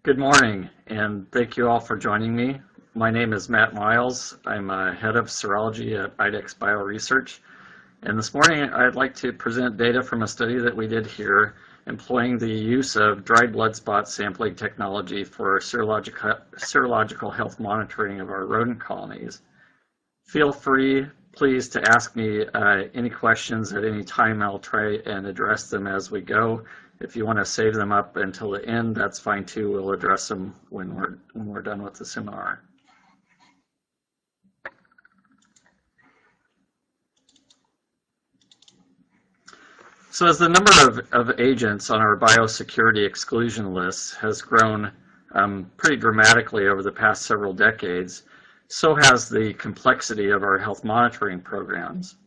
Good morning, and thank you all for joining me. My name is Matt Myles. I'm head of serology at IDEX Bioresearch, and this morning I'd like to present data from a study that we did here employing the use of dried blood spot sampling technology for serological health monitoring of our rodent colonies. Feel free, please, to ask me any questions at any time. I'll try and address them as we go. If you want to save them up until the end, that's fine too. We'll address them when we're done with the seminar. So as the number of agents on our biosecurity exclusion lists has grown pretty dramatically over the past several decades, so has the complexity of our health monitoring programs,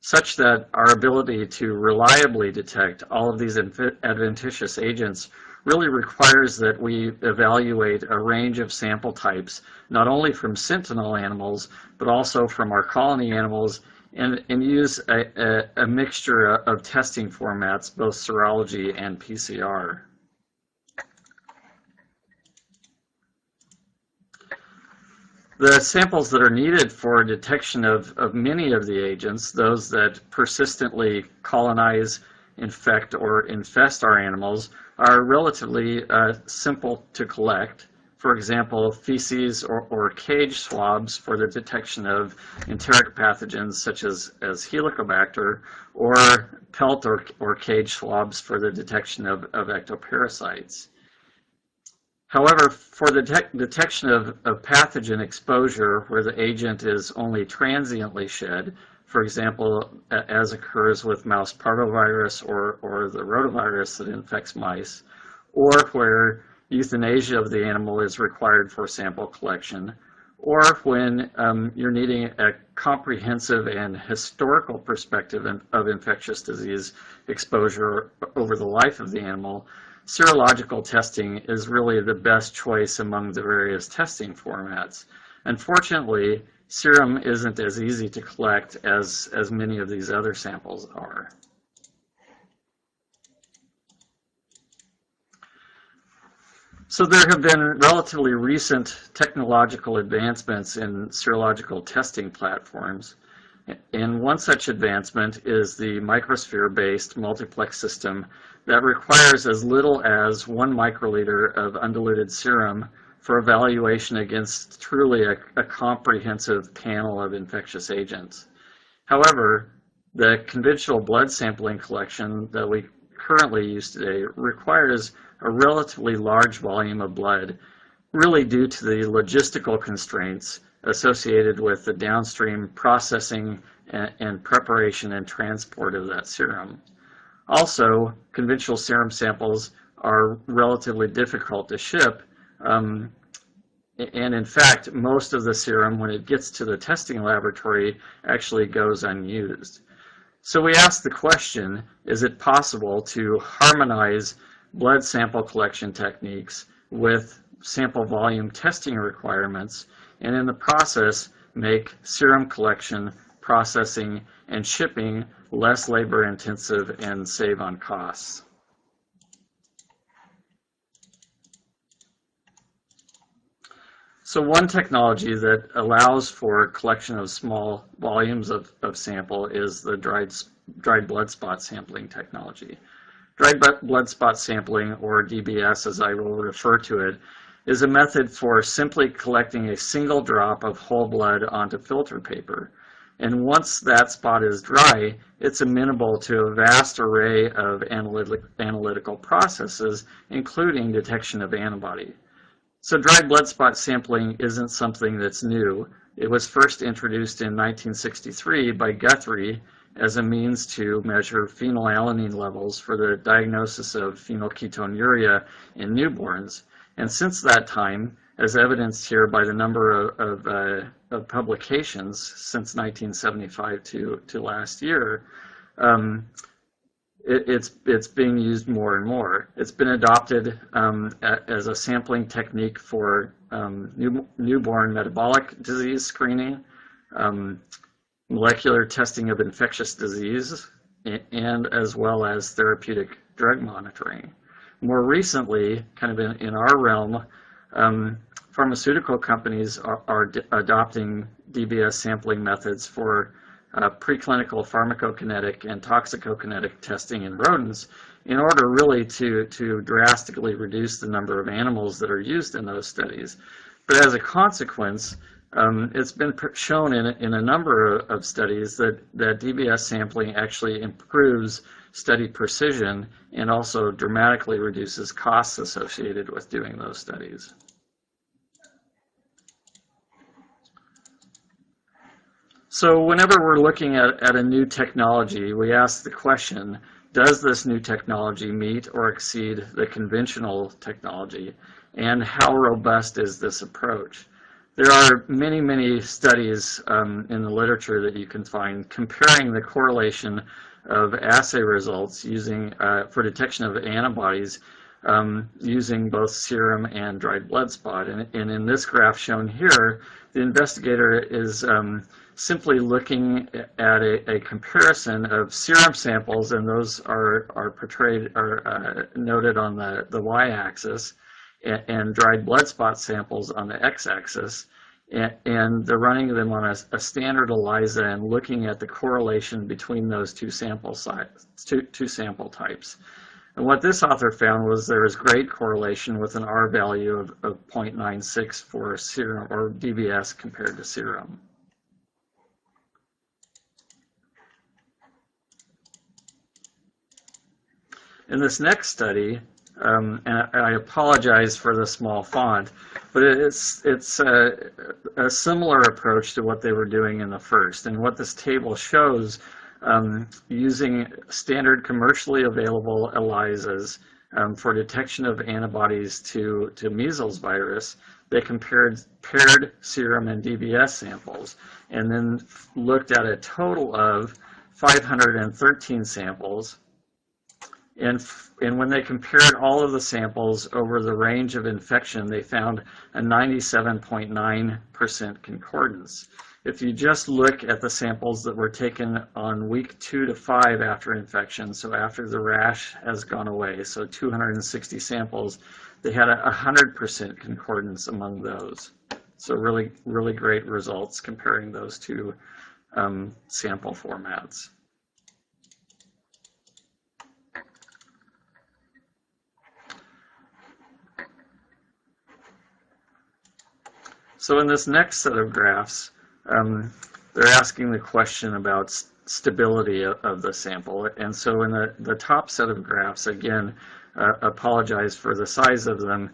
such that our ability to reliably detect all of these adventitious agents really requires that we evaluate a range of sample types, not only from sentinel animals, but also from our colony animals, and use a mixture of testing formats, both serology and PCR. The samples that are needed for detection of many of the agents, those that persistently colonize, infect, or infest our animals, are relatively simple to collect. For example, feces or cage swabs for the detection of enteric pathogens such as Helicobacter, or pelt or cage swabs for the detection of ectoparasites. However, for the detection of pathogen exposure where the agent is only transiently shed, for example, as occurs with mouse parvovirus or the rotavirus that infects mice, or where euthanasia of the animal is required for sample collection, or when you're needing a comprehensive and historical perspective of infectious disease exposure over the life of the animal, serological testing is really the best choice among the various testing formats. Unfortunately, serum isn't as easy to collect as many of these other samples are. So there have been relatively recent technological advancements in serological testing platforms. And one such advancement is the microsphere-based multiplex system that requires as little as 1 microliter of undiluted serum for evaluation against truly a comprehensive panel of infectious agents. However, the conventional blood sampling collection that we currently use today requires a relatively large volume of blood, really due to the logistical constraints associated with the downstream processing and preparation and transport of that serum. Also, conventional serum samples are relatively difficult to ship, and in fact, most of the serum, when it gets to the testing laboratory, actually goes unused. So we ask the question, is it possible to harmonize blood sample collection techniques with sample volume testing requirements, and in the process make serum collection, processing, and shipping less labor intensive and save on costs? So one technology that allows for collection of small volumes of sample is the dried blood spot sampling technology. Dried blood spot sampling, or DBS as I will refer to it, is a method for simply collecting a single drop of whole blood onto filter paper. And once that spot is dry, it's amenable to a vast array of analytical processes, including detection of antibody. So dried blood spot sampling isn't something that's new. It was first introduced in 1963 by Guthrie as a means to measure phenylalanine levels for the diagnosis of phenylketonuria in newborns. And since that time, as evidenced here by the number of publications since 1975 to last year, it's being used more and more. It's been adopted as a sampling technique for newborn metabolic disease screening, molecular testing of infectious disease, and as well as therapeutic drug monitoring. more recently, kind of in our realm, pharmaceutical companies are adopting DBS sampling methods for preclinical pharmacokinetic and toxicokinetic testing in rodents in order really to drastically reduce the number of animals that are used in those studies. But as a consequence, it's been shown in a number of studies that DBS sampling actually improves study precision and also dramatically reduces costs associated with doing those studies. So whenever we're looking at a new technology, we ask the question, does this new technology meet or exceed the conventional technology? And how robust is this approach? There are many, many studies in the literature that you can find comparing the correlation of assay results using for detection of antibodies using both serum and dried blood spot. And in this graph shown here, the investigator is simply looking at a comparison of serum samples, and those are noted on the y-axis, and dried blood spot samples on the x-axis, and they're running them on a standard ELISA and looking at the correlation between those two sample types. And what this author found was there was great correlation with an R value of 0.96 for serum or DBS compared to serum. In this next study, and I apologize for the small font, but it's a similar approach to what they were doing in the first. And what this table shows, using standard commercially available ELISAs for detection of antibodies to measles virus, they compared paired serum and DBS samples, and then looked at a total of 513 samples. And when they compared all of the samples over the range of infection, they found a 97.9% concordance. If you just look at the samples that were taken on week 2 to 5 after infection, so after the rash has gone away, so 260 samples, they had a 100% concordance among those. So really, really great results comparing those two sample formats. So in this next set of graphs, they're asking the question about stability of the sample. And so in the top set of graphs, again, apologize for the size of them,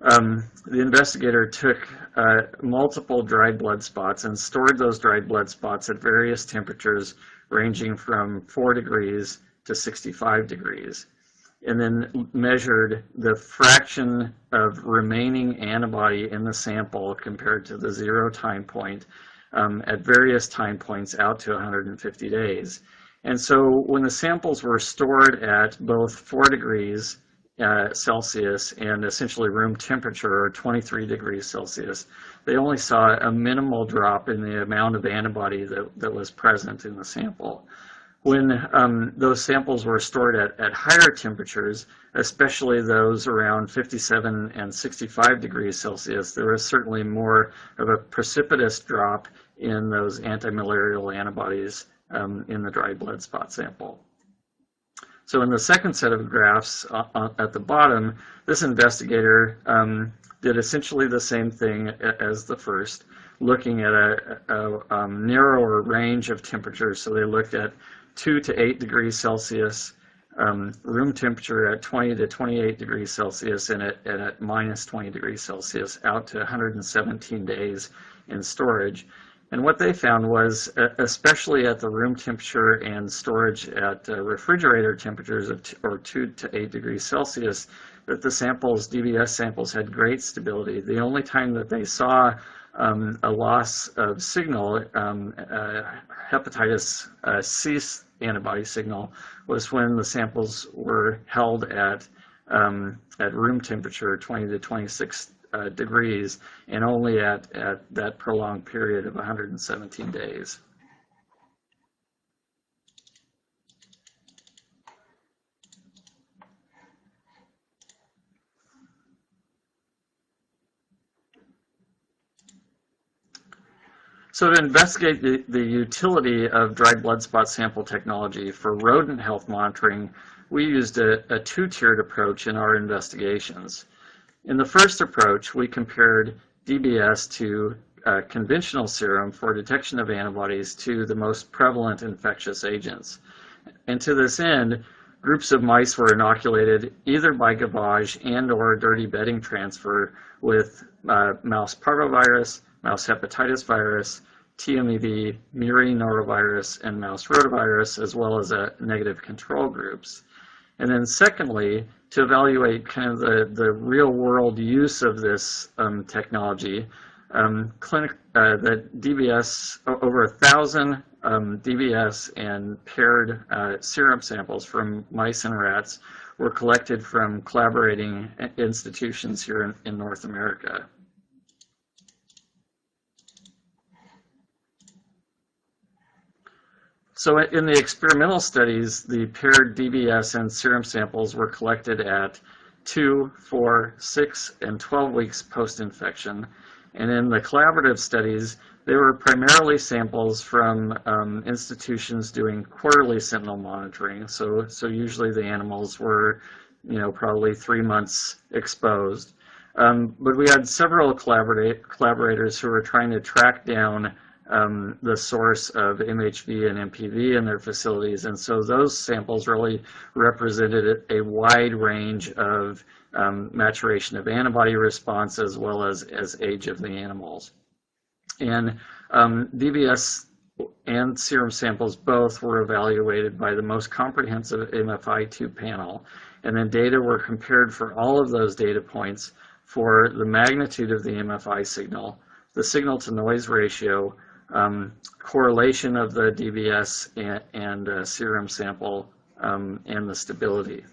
the investigator took multiple dried blood spots and stored those dried blood spots at various temperatures ranging from 4 degrees to 65 degrees. And then measured the fraction of remaining antibody in the sample compared to the 0 time point at various time points out to 150 days. And so when the samples were stored at both 4 degrees Celsius and essentially room temperature, or 23 degrees Celsius, they only saw a minimal drop in the amount of antibody that was present in the sample. When those samples were stored at higher temperatures, especially those around 57 and 65 degrees Celsius, there was certainly more of a precipitous drop in those antimalarial antibodies in the dried blood spot sample. So in the second set of graphs at the bottom, this investigator did essentially the same thing as the first, looking at a narrower range of temperatures. So they looked at 2 to 8 degrees Celsius, room temperature at 20 to 28 degrees Celsius, and at minus 20 degrees Celsius, out to 117 days in storage. And what they found was, especially at the room temperature and storage at refrigerator temperatures of 2 to 8 degrees Celsius, that the samples, DBS samples, had great stability. The only time that they saw a loss of signal, hepatitis C antibody signal, was when the samples were held at room temperature, 20 to 26 degrees, and only at that prolonged period of 117 days. So to investigate the utility of dried blood spot sample technology for rodent health monitoring, we used a two-tiered approach in our investigations. In the first approach, we compared DBS to conventional serum for detection of antibodies to the most prevalent infectious agents. And to this end, groups of mice were inoculated either by gavage and or dirty bedding transfer with mouse parvovirus, mouse hepatitis virus, TMEV, murine norovirus, and mouse rotavirus, as well as negative control groups. And then secondly, to evaluate kind of the real-world use of this technology, the DBS, over 1,000 DBS and paired serum samples from mice and rats were collected from collaborating institutions here in North America. So in the experimental studies, the paired DBS and serum samples were collected at 2, 4, 6, and 12 weeks post-infection. And in the collaborative studies, they were primarily samples from institutions doing quarterly sentinel monitoring. So usually the animals were, probably 3 months exposed. But we had several collaborators who were trying to track down the source of MHV and MPV in their facilities, and so those samples really represented a wide range of maturation of antibody response as well as age of the animals. And DBS and serum samples both were evaluated by the most comprehensive MFI2 panel, and then data were compared for all of those data points for the magnitude of the MFI signal, the signal-to-noise ratio, correlation of the DBS and serum sample, and the stability.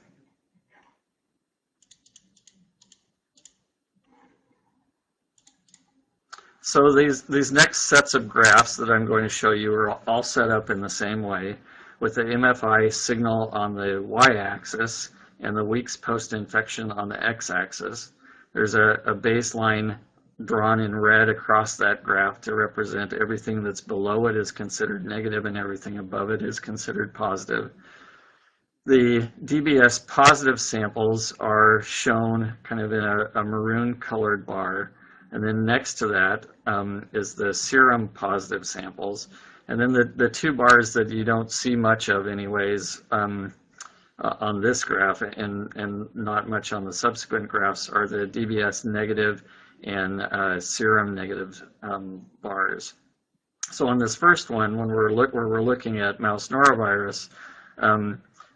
So these next sets of graphs that I'm going to show you are all set up in the same way, with the MFI signal on the y-axis and the weeks post-infection on the x-axis. There's a baseline drawn in red across that graph to represent everything that's below it is considered negative and everything above it is considered positive. The DBS positive samples are shown kind of in a maroon colored bar, and then next to that is the serum positive samples, and then the two bars that you don't see much of anyways on this graph and not much on the subsequent graphs are the DBS negative and serum negative bars. So on this first one, when we're looking at mouse norovirus,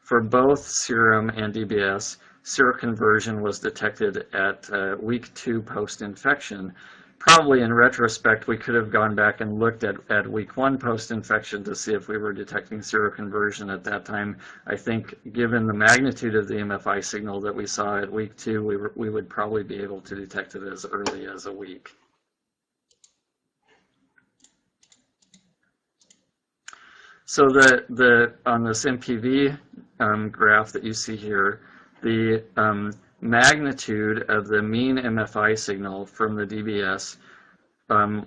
for both serum and DBS, seroconversion was detected at week 2 post-infection. Probably in retrospect, we could have gone back and looked at week 1 post-infection to see if we were detecting seroconversion at that time. I think given the magnitude of the MFI signal that we saw at week 2, we would probably be able to detect it as early as a week. So on this MPV graph that you see here, the magnitude of the mean MFI signal from the DBS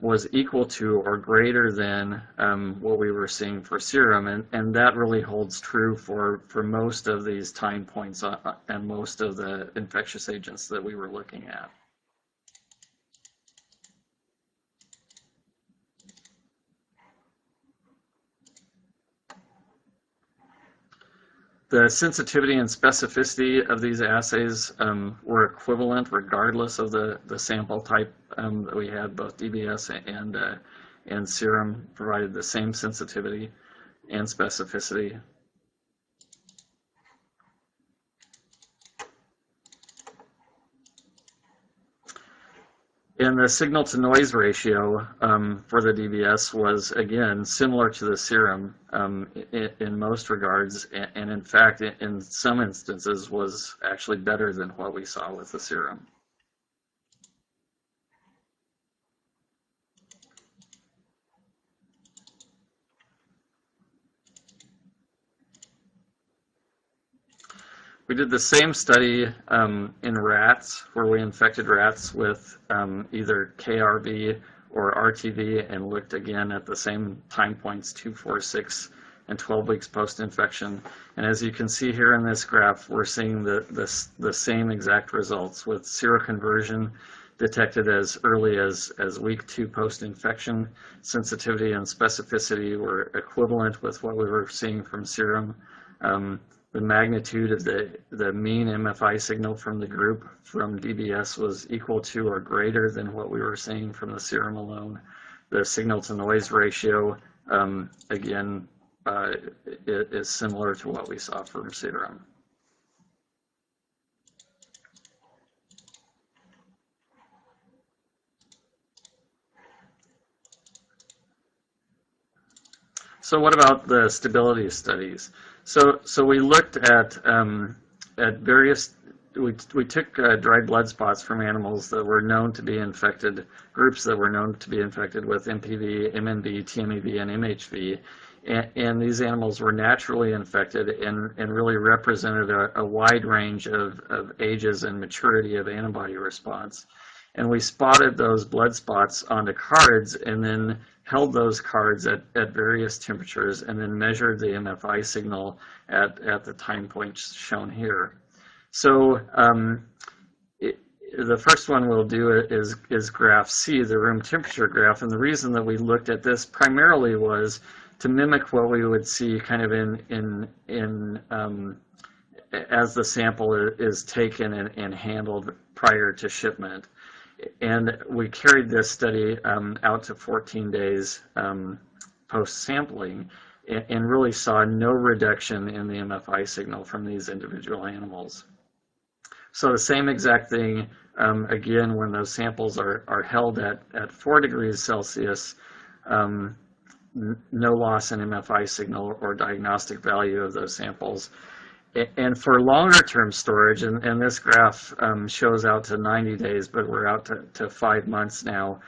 was equal to or greater than what we were seeing for serum, and that really holds true for most of these time points and most of the infectious agents that we were looking at. The sensitivity and specificity of these assays were equivalent regardless of the sample type that we had. Both DBS and serum provided the same sensitivity and specificity. And the signal-to-noise ratio for the DBS was, again, similar to the serum in most regards, and in fact, in some instances, was actually better than what we saw with the serum. We did the same study in rats, where we infected rats with either KRV or RTV, and looked again at the same time points, 2, 4, 6, and 12 weeks post-infection. And as you can see here in this graph, we're seeing the same exact results, with seroconversion detected as early as week 2 post-infection. Sensitivity and specificity were equivalent with what we were seeing from serum. The magnitude of the mean MFI signal from the group from DBS was equal to or greater than what we were seeing from the serum alone. The signal-to-noise ratio, again, is similar to what we saw from serum. So what about the stability studies? So we looked at various. We took dried blood spots from animals that were known to be infected, groups that were known to be infected with MPV, MNV, TMEV, and MHV, and these animals were naturally infected and really represented a wide range of ages and maturity of antibody response. And we spotted those blood spots onto cards and then held those cards at various temperatures and then measured the MFI signal at the time points shown here. So the first one we'll do is graph C, the room temperature graph. And the reason that we looked at this primarily was to mimic what we would see kind of as the sample is taken and handled prior to shipment. And we carried this study out to 14 days post-sampling and really saw no reduction in the MFI signal from these individual animals. So the same exact thing, again, when those samples are held at 4 degrees Celsius, no loss in MFI signal or diagnostic value of those samples. And for longer term storage, and this graph shows out to 90 days, but we're out to 5 months now.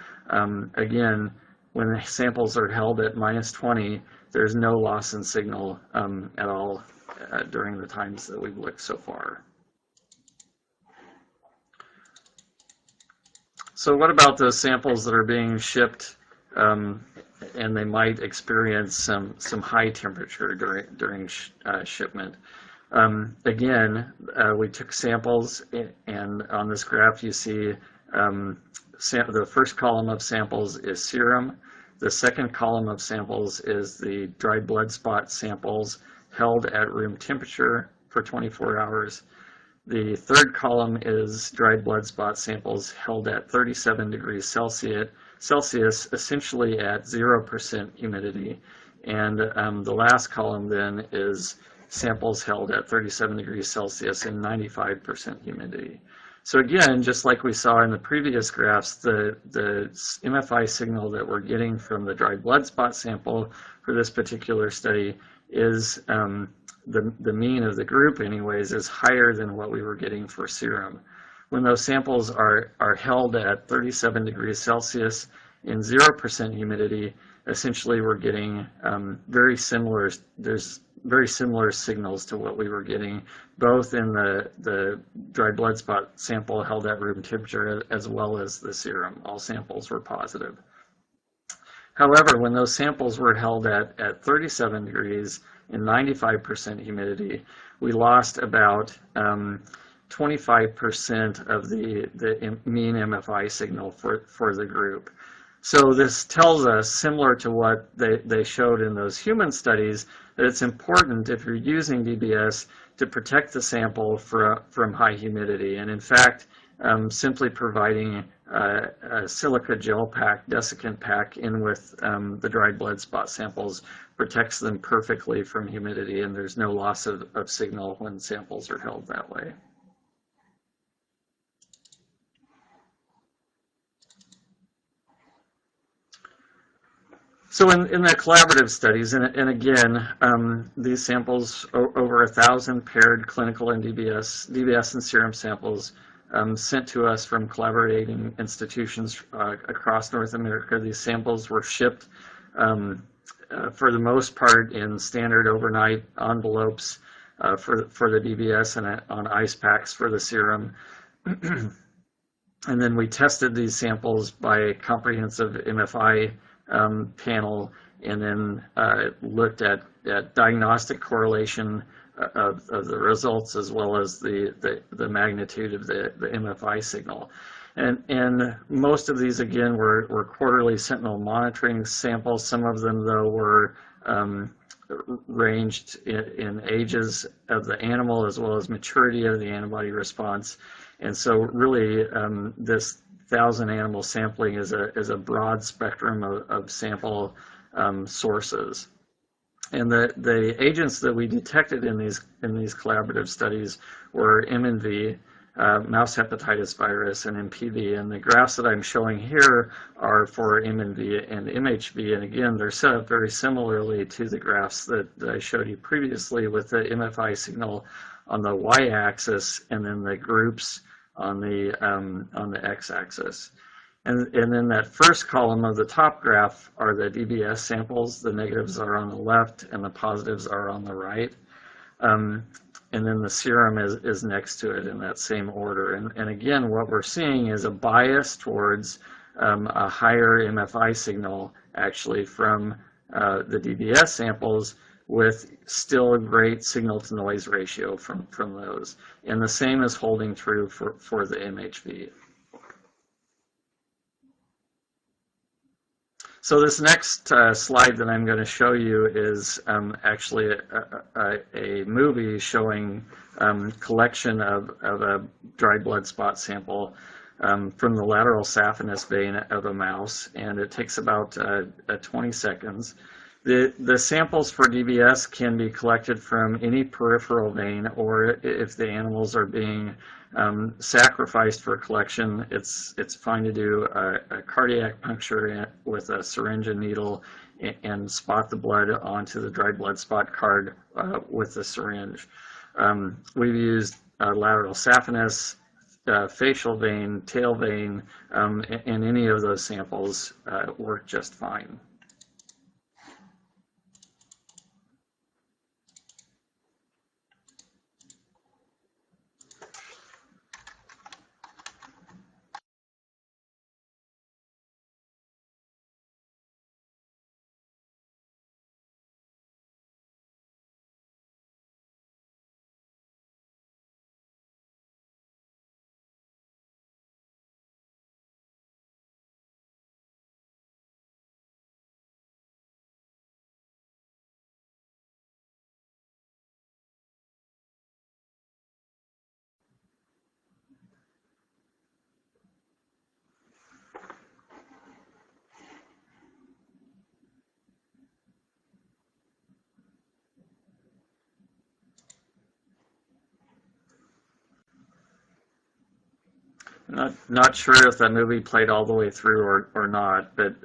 Again, when the samples are held at -20, there's no loss in signal at all during the times that we've looked so far. So what about those samples that are being shipped and they might experience some high temperature during shipment? Again, we took samples, and on this graph you see the first column of samples is serum. The second column of samples is the dried blood spot samples held at room temperature for 24 hours. The third column is dried blood spot samples held at 37 degrees Celsius, essentially at 0% humidity. And the last column then is samples held at 37 degrees Celsius and 95% humidity. So again, just like we saw in the previous graphs, the MFI signal that we're getting from the dried blood spot sample for this particular study is the mean of the group anyways is higher than what we were getting for serum. When those samples are held at 37 degrees Celsius in 0% humidity, essentially we're getting there's very similar signals to what we were getting both in the dried blood spot sample held at room temperature as well as the serum. All samples were positive. However, when those samples were held at 37 degrees and 95% humidity, we lost about 25% of the mean MFI signal for the group. So this tells us, similar to what they showed in those human studies, that it's important if you're using DBS to protect the sample from high humidity. And in fact, simply providing a silica gel pack, desiccant pack in with the dried blood spot samples protects them perfectly from humidity, and there's no loss of signal when samples are held that way. So in the collaborative studies, and again, these samples, over 1,000 paired clinical and DBS and serum samples sent to us from collaborating institutions across North America. These samples were shipped for the most part in standard overnight envelopes for the DBS and on ice packs for the serum. And then we tested these samples by a comprehensive MFI panel, and then looked at diagnostic correlation of the results, as well as the magnitude of the MFI signal. And most of these, again, were quarterly sentinel monitoring samples. Some of them, though, were ranged in ages of the animal, as well as maturity of the antibody response. And so really, this 1,000 animal sampling is a broad spectrum of sample sources. And the agents that we detected in these collaborative studies were MNV, mouse hepatitis virus, and MPV. And the graphs that I'm showing here are for MNV and MHV. And again, they're set up very similarly to the graphs that I showed you previously, with the MFI signal on the y-axis and then the groups on the x-axis. And then that first column of the top graph are the DBS samples. The negatives are on the left and the positives are on the right. And then the serum is next to it in that same order. And again, what we're seeing is a bias towards a higher MFI signal, actually, from the DBS samples, with still a great signal-to-noise ratio from those. And the same is holding true for the MHV. So this next slide that I'm going to show you is actually a movie showing collection of a dry blood spot sample from the lateral saphenous vein of a mouse, and it takes about 20 seconds. The samples for DBS can be collected from any peripheral vein, or if the animals are being sacrificed for collection, it's fine to do a cardiac puncture with a syringe and needle and spot the blood onto the dry blood spot card with the syringe. We've used lateral saphenous, facial vein, tail vein, and any of those samples work just fine. Not sure if that movie played all the way through or not, but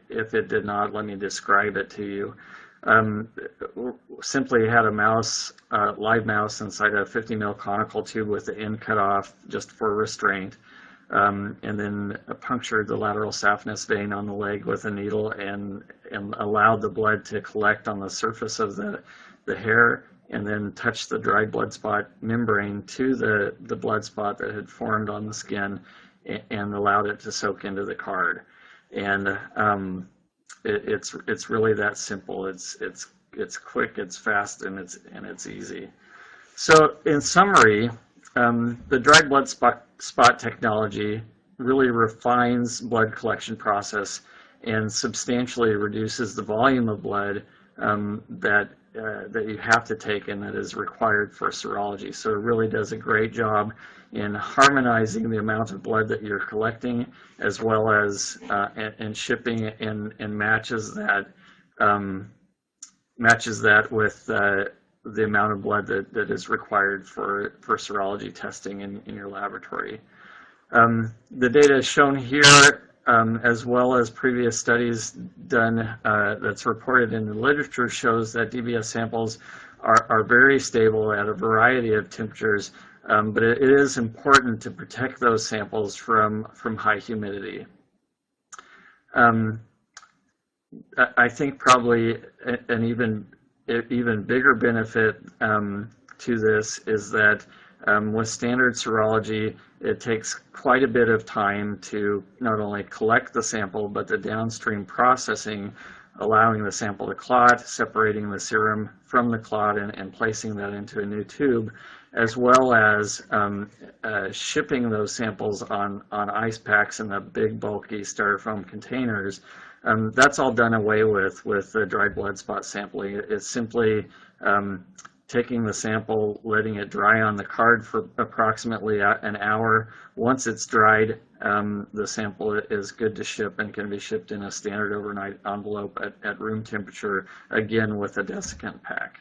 if it did not, let me describe it to you. Simply had a mouse, live mouse, inside a 50 ml conical tube with the end cut off just for restraint, and then punctured the lateral saphenous vein on the leg with a needle and allowed the blood to collect on the surface of the hair, and then touched the dry blood spot membrane to the blood spot that had formed on the skin, and allowed it to soak into the card. And it's really that simple. It's quick, it's fast, and it's easy. So in summary, the dry blood spot technology really refines blood collection process and substantially reduces the volume of blood that you have to take and that is required for serology. So it really does a great job in harmonizing the amount of blood that you're collecting, as well as and shipping, and matches that with the amount of blood that is required for serology testing in your laboratory. The data is shown here, as well as previous studies done that's reported in the literature, shows that DBS samples are very stable at a variety of temperatures, but it is important to protect those samples from high humidity. I think probably an even bigger benefit to this is that With standard serology, it takes quite a bit of time to not only collect the sample, but the downstream processing, allowing the sample to clot, separating the serum from the clot, and placing that into a new tube, as well as shipping those samples on ice packs in the big, bulky styrofoam containers. That's all done away with the dried blood spot sampling. It's simply taking the sample, letting it dry on the card for approximately an hour. Once it's dried, the sample is good to ship and can be shipped in a standard overnight envelope at room temperature, again with a desiccant pack.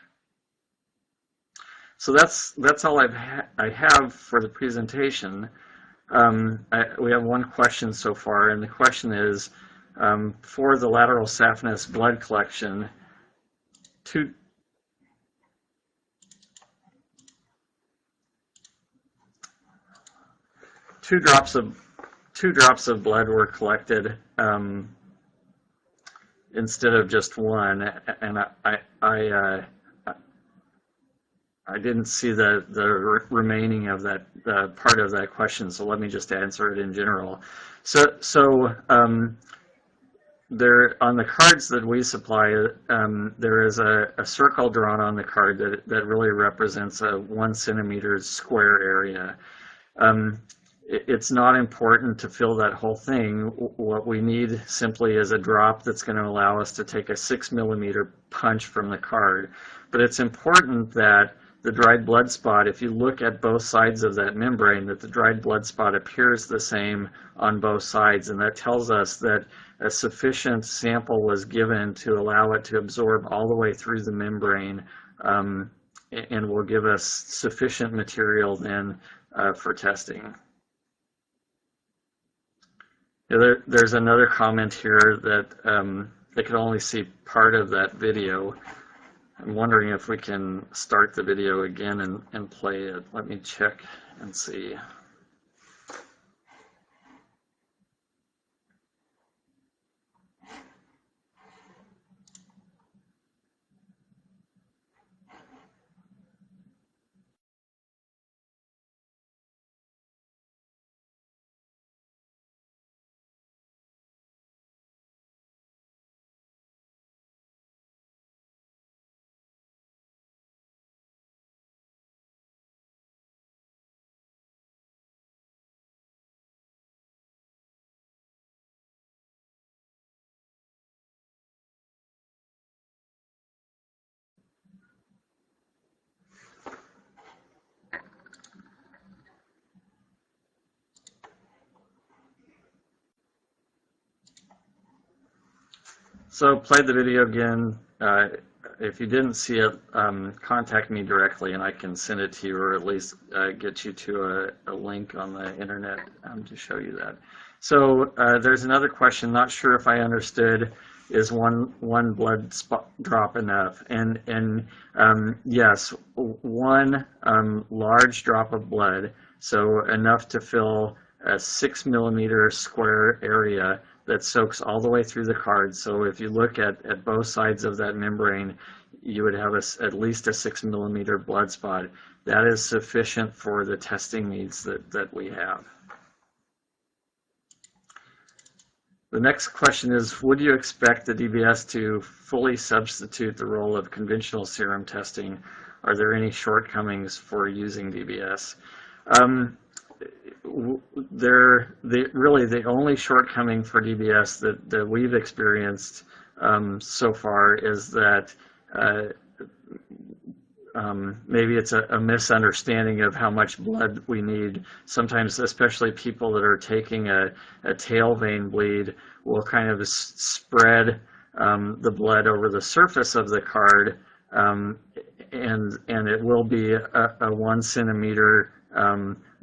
So that's all I have for the presentation. We have one question so far, and the question is, for the lateral saphenous blood collection, two drops of blood were collected instead of just one, and I didn't see the remaining of that part of that question, so let me just answer it in general. So there, on the cards that we supply, there is a circle drawn on the card that really represents a 1 centimeter square area. It's not important to fill that whole thing. What we need simply is a drop that's going to allow us to take a 6 millimeter punch from the card. But it's important that the dried blood spot, if you look at both sides of that membrane, that the dried blood spot appears the same on both sides, and that tells us that a sufficient sample was given to allow it to absorb all the way through the membrane, and will give us sufficient material then for testing. There's another comment here that they could only see part of that video. I'm wondering if we can start the video again and play it. Let me check and see. So play the video again. If you didn't see it, contact me directly and I can send it to you, or at least get you to a link on the internet to show you that. So there's another question, not sure if I understood, is one blood spot drop enough? And yes, one large drop of blood, so enough to fill a 6 millimeter square area that soaks all the way through the card. So if you look at both sides of that membrane, you would have at least a 6 millimeter blood spot. That is sufficient for the testing needs that we have. The next question is, would you expect the DBS to fully substitute the role of conventional serum testing? Are there any shortcomings for using DBS? Really the only shortcoming for DBS that we've experienced so far is that maybe it's a misunderstanding of how much blood we need. Sometimes, especially people that are taking a tail vein bleed, will kind of spread the blood over the surface of the card, and it will be a 1 centimeter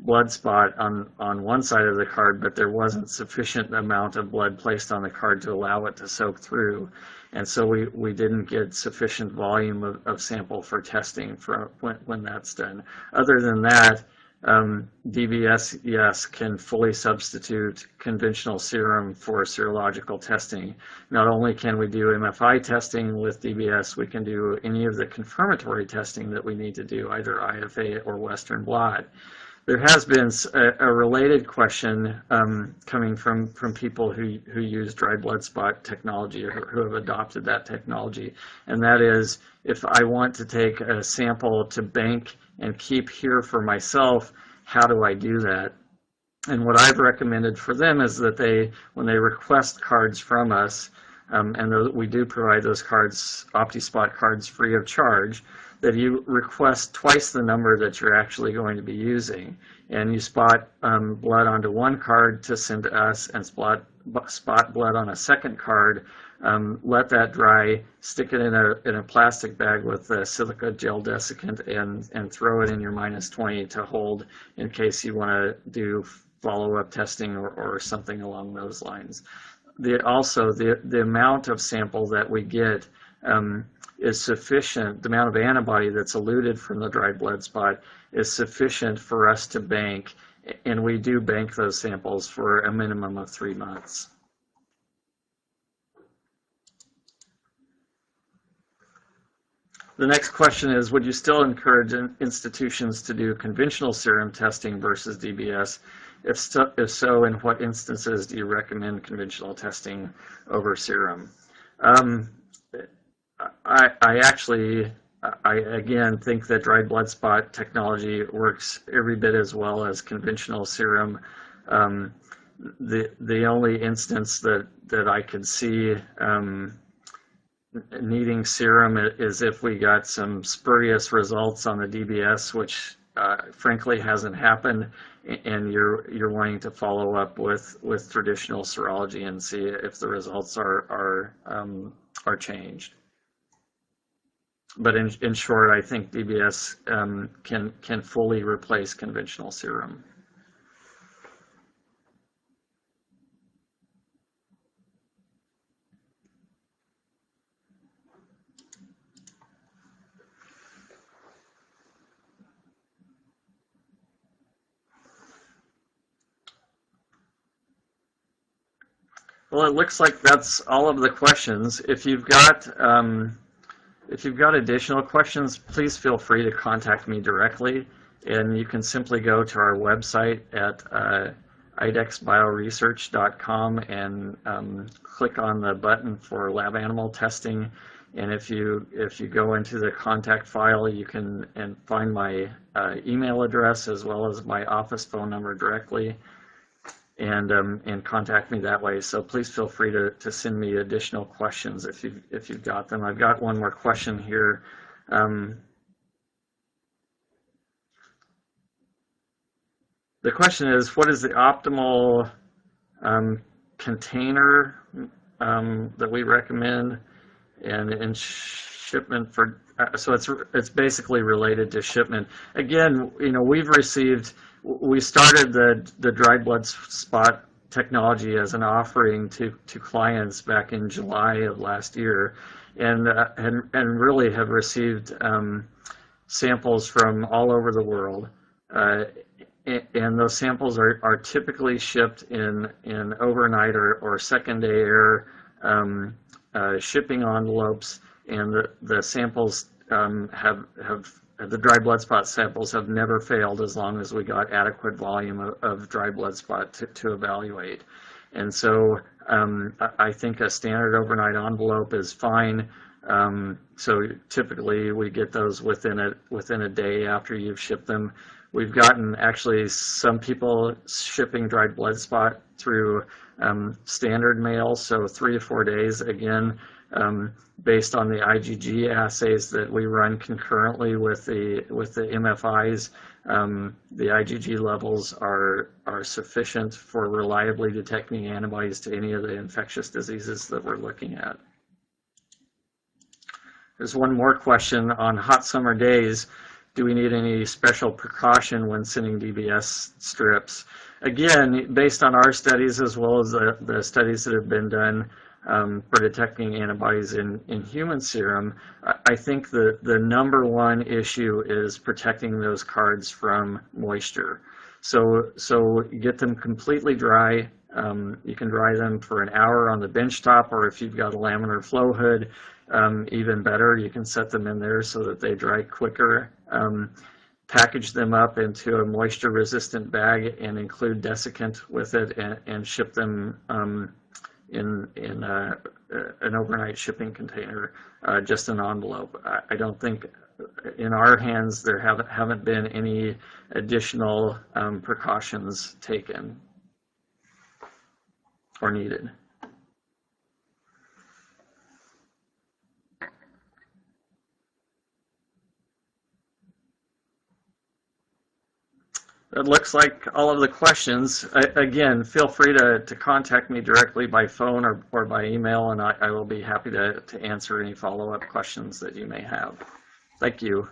blood spot on one side of the card, but there wasn't sufficient amount of blood placed on the card to allow it to soak through. And so we didn't get sufficient volume of sample for testing for when that's done. Other than that, DBS, yes, can fully substitute conventional serum for serological testing. Not only can we do MFI testing with DBS, we can do any of the confirmatory testing that we need to do, either IFA or Western blot. There has been a related question coming from people who use dry blood spot technology or who have adopted that technology, and that is, if I want to take a sample to bank and keep here for myself, how do I do that? And what I've recommended for them is that when they request cards from us, and we do provide those cards, OptiSpot cards, free of charge, that you request twice the number that you're actually going to be using. And you spot blood onto one card to send to us and spot blood on a second card. Let that dry, stick it in a plastic bag with a silica gel desiccant, and throw it in your -20 to hold in case you want to do follow-up testing or something along those lines. Also, the amount of sample that we get is sufficient. The amount of antibody that's eluted from the dry blood spot is sufficient for us to bank, and we do bank those samples for a minimum of 3 months. The next question is, would you still encourage institutions to do conventional serum testing versus DBS? If so, in what instances do you recommend conventional testing over serum? I again think that dry blood spot technology works every bit as well as conventional serum. The only instance that I could see needing serum is if we got some spurious results on the DBS, which frankly hasn't happened, and you're wanting to follow up with traditional serology and see if the results are changed. But in short, I think DBS can fully replace conventional serum. Well, it looks like that's all of the questions. If you've got additional questions, please feel free to contact me directly, and you can simply go to our website at idexbioresearch.com and click on the button for lab animal testing. And if you go into the contact file, you can find my email address as well as my office phone number directly, and contact me that way. So please feel free to send me additional questions if you've got them. I've got one more question here. The question is, what is the optimal container that we recommend, and shipment for? So it's basically related to shipment. Again, we started the dry blood spot technology as an offering to clients back in July of last year, and really have received samples from all over the world, and those samples are typically shipped in overnight or second day air shipping envelopes, and the samples the dry blood spot samples have never failed as long as we got adequate volume of dry blood spot to evaluate. And so I think a standard overnight envelope is fine. So typically we get those within a day after you've shipped them. We've gotten actually some people shipping dry blood spot through standard mail, so 3 to 4 days, again, based on the IgG assays that we run concurrently with the MFIs. The IgG levels are sufficient for reliably detecting antibodies to any of the infectious diseases that we're looking at. There's one more question on hot summer days. Do we need any special precaution when sending DBS strips? Again, based on our studies as well as the studies that have been done, for detecting antibodies in human serum, I think the #1 issue is protecting those cards from moisture. So get them completely dry. You can dry them for an hour on the bench top, or if you've got a laminar flow hood, even better, you can set them in there so that they dry quicker. Package them up into a moisture-resistant bag and include desiccant with it, and ship them in an overnight shipping container, just an envelope. I don't think in our hands there haven't been any additional precautions taken or needed. That looks like all of the questions. Again, feel free to contact me directly by phone or by email, and I will be happy to answer any follow-up questions that you may have. Thank you.